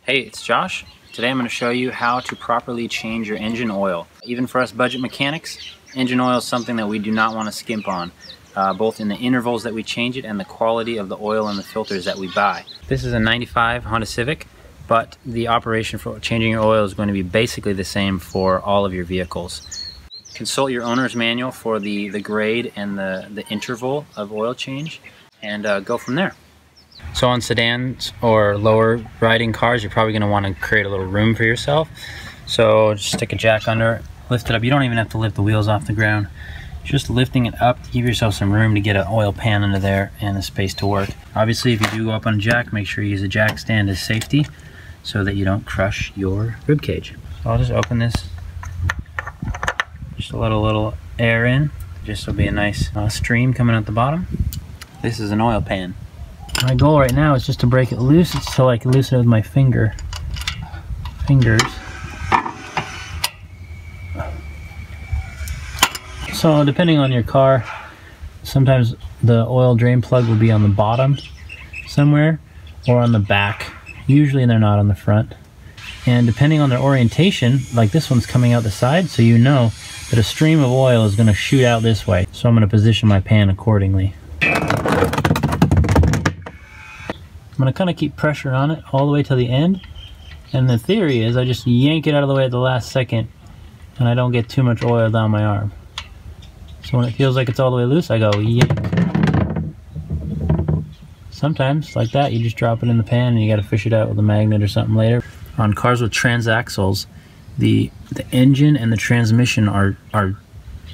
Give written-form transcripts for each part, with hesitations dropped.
Hey, it's Josh. Today I'm going to show you how to properly change your engine oil. Even for us budget mechanics, engine oil is something that we do not want to skimp on, both in the intervals that we change it and the quality of the oil and the filters that we buy. This is a 95 Honda Civic, but the operation for changing your oil is going to be basically the same for all of your vehicles. Consult your owner's manual for the grade and the interval of oil change, and go from there. So on sedans or lower riding cars, you're probably going to want to create a little room for yourself. So just stick a jack under it, lift it up. You don't even have to lift the wheels off the ground. Just lifting it up to give yourself some room to get an oil pan under there and the space to work. Obviously, if you do go up on a jack, make sure you use a jack stand as safety so that you don't crush your rib cage. So I'll just open this, just let a little air in, just so it'll be a nice stream coming out the bottom. This is an oil pan. My goal right now is just to break it loose so I can loosen it with my fingers. So depending on your car, sometimes the oil drain plug will be on the bottom somewhere or on the back. Usually they're not on the front. And depending on their orientation, like this one's coming out the side, so you know that a stream of oil is going to shoot out this way. So I'm going to position my pan accordingly. I'm going to kind of keep pressure on it all the way to the end, and the theory is I just yank it out of the way at the last second and I don't get too much oil down my arm. So when it feels like it's all the way loose, I go yank. Sometimes like that you just drop it in the pan and you got to fish it out with a magnet or something later. On cars with transaxles, the engine and the transmission are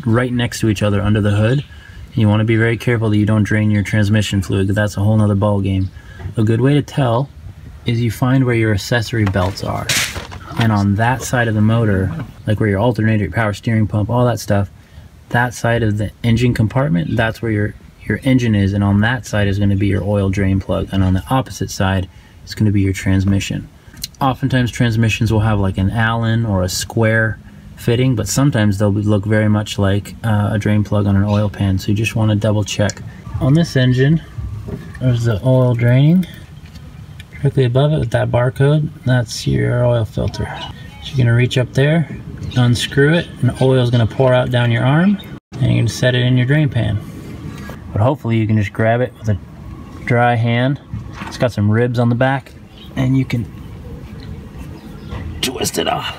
right next to each other under the hood. And you want to be very careful that you don't drain your transmission fluid, because that's a whole nother ball game. A good way to tell is you find where your accessory belts are, and on that side of the motor, like where your alternator, your power steering pump, all that stuff, that side of the engine compartment, that's where your engine is, and on that side is going to be your oil drain plug, and on the opposite side is going to be your transmission. Oftentimes transmissions will have like an Allen or a square fitting, but sometimes they'll look very much like a drain plug on an oil pan, so you just want to double check. On this engine, there's the oil draining. Directly above it with that barcode, that's your oil filter. So you're going to reach up there, unscrew it, and the oil is going to pour out down your arm, and you're going to set it in your drain pan. But hopefully you can just grab it with a dry hand. It's got some ribs on the back, and you can twist it off.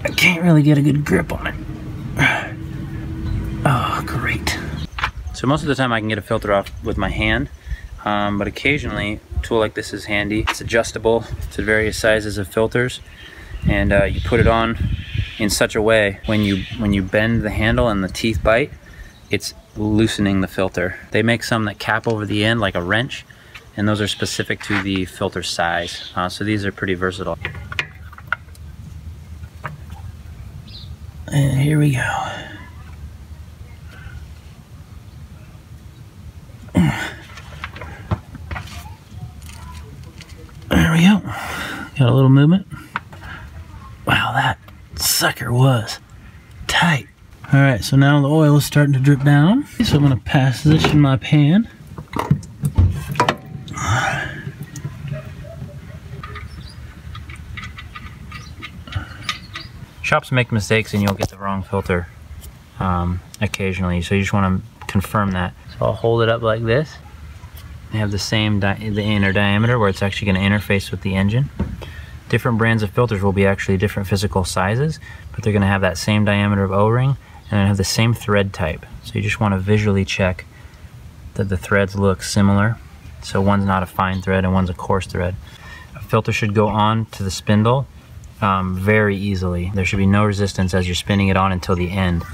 I can't really get a good grip on it. Oh, great. So most of the time I can get a filter off with my hand, but occasionally a tool like this is handy. It's adjustable to various sizes of filters, and you put it on in such a way when you bend the handle and the teeth bite, it's loosening the filter. They make some that cap over the end like a wrench, and those are specific to the filter size. So these are pretty versatile. And here we go. There we go. Got a little movement. Wow, that sucker was tight. Alright, so now the oil is starting to drip down. So I'm going to position my pan. Shops make mistakes and you'll get the wrong filter occasionally, so you just want to confirm that. So I'll hold it up like this. They have the same the inner diameter where it's actually going to interface with the engine. Different brands of filters will be actually different physical sizes, but they're going to have that same diameter of O-ring and have the same thread type. So you just want to visually check that the threads look similar. So one's not a fine thread and one's a coarse thread. A filter should go on to the spindle very easily. There should be no resistance as you're spinning it on until the end.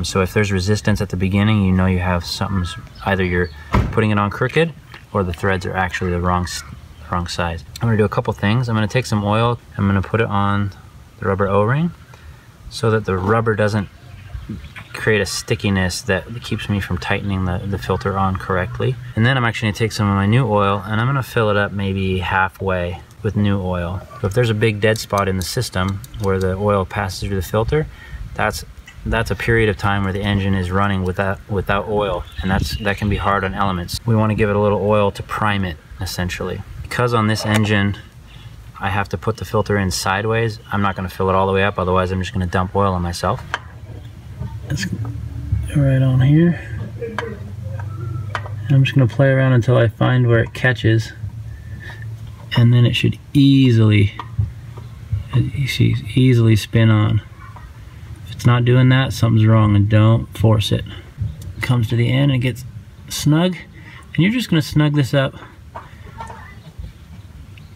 So if there's resistance at the beginning, you know you have something's, either you're putting it on crooked or the threads are actually the wrong size. I'm going to do a couple things. I'm going to take some oil, I'm going to put it on the rubber O-ring so that the rubber doesn't create a stickiness that keeps me from tightening the filter on correctly. And then I'm actually going to take some of my new oil and I'm going to fill it up maybe halfway with new oil. So if there's a big dead spot in the system where the oil passes through the filter, that's that's a period of time where the engine is running without oil, and that can be hard on elements. We want to give it a little oil to prime it, essentially. Because on this engine I have to put the filter in sideways, I'm not going to fill it all the way up, otherwise I'm just going to dump oil on myself. Let's go right on here. I'm just going to play around until I find where it catches, and then it should easily spin on. If it's not doing that, something's wrong, and don't force it. It comes to the end and it gets snug, and you're just going to snug this up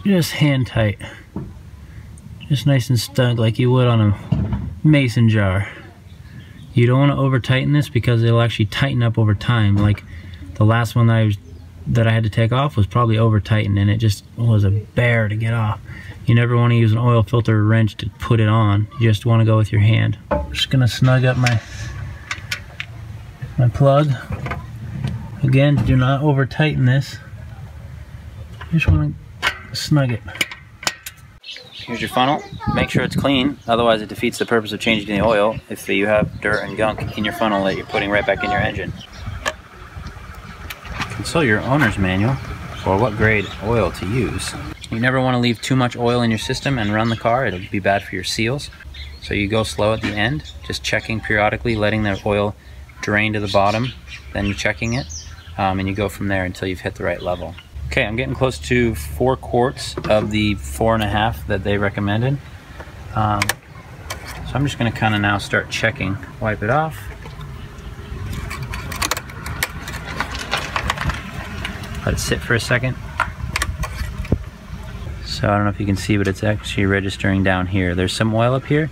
just hand tight, just nice and snug like you would on a mason jar. You don't want to over tighten this because it'll actually tighten up over time. Like the last one that I had to take off was probably over tightened, and it just was a bear to get off. You never want to use an oil filter wrench to put it on. You just want to go with your hand. I'm just gonna snug up my plug. Again, do not over tighten this. You just want to snug it. Here's your funnel. Make sure it's clean, otherwise it defeats the purpose of changing the oil if you have dirt and gunk in your funnel that you're putting right back in your engine. Consult your owner's manual for what grade oil to use. You never want to leave too much oil in your system and run the car. It'll be bad for your seals. So you go slow at the end, just checking periodically, letting the oil drain to the bottom, then you're checking it, and you go from there until you've hit the right level. Okay, I'm getting close to 4 quarts of the 4.5 that they recommended. So I'm just going to kind of now start checking. Wipe it off. Let it sit for a second. So I don't know if you can see, but it's actually registering down here. There's some oil up here.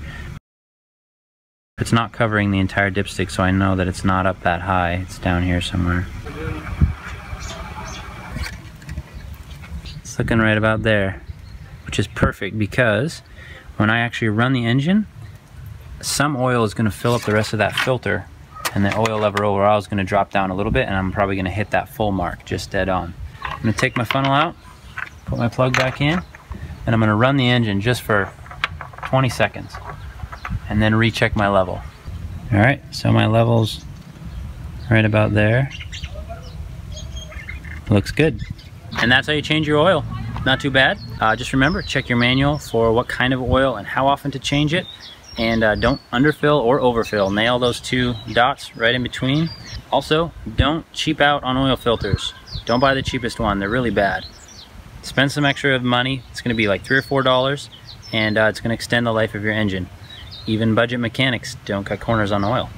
It's not covering the entire dipstick, so I know that it's not up that high. It's down here somewhere. It's looking right about there, which is perfect because when I actually run the engine, some oil is going to fill up the rest of that filter, and the oil level overall is going to drop down a little bit, and I'm probably going to hit that full mark just dead on. I'm going to take my funnel out, put my plug back in, and I'm going to run the engine just for 20 seconds and then recheck my level. Alright, so my level's right about there. Looks good. And that's how you change your oil. Not too bad. Just remember, check your manual for what kind of oil and how often to change it. And don't underfill or overfill. Nail those 2 dots right in between. Also, don't cheap out on oil filters. Don't buy the cheapest one. They're really bad. Spend some extra money. It's going to be like $3 or $4, and it's going to extend the life of your engine. Even budget mechanics don't cut corners on oil.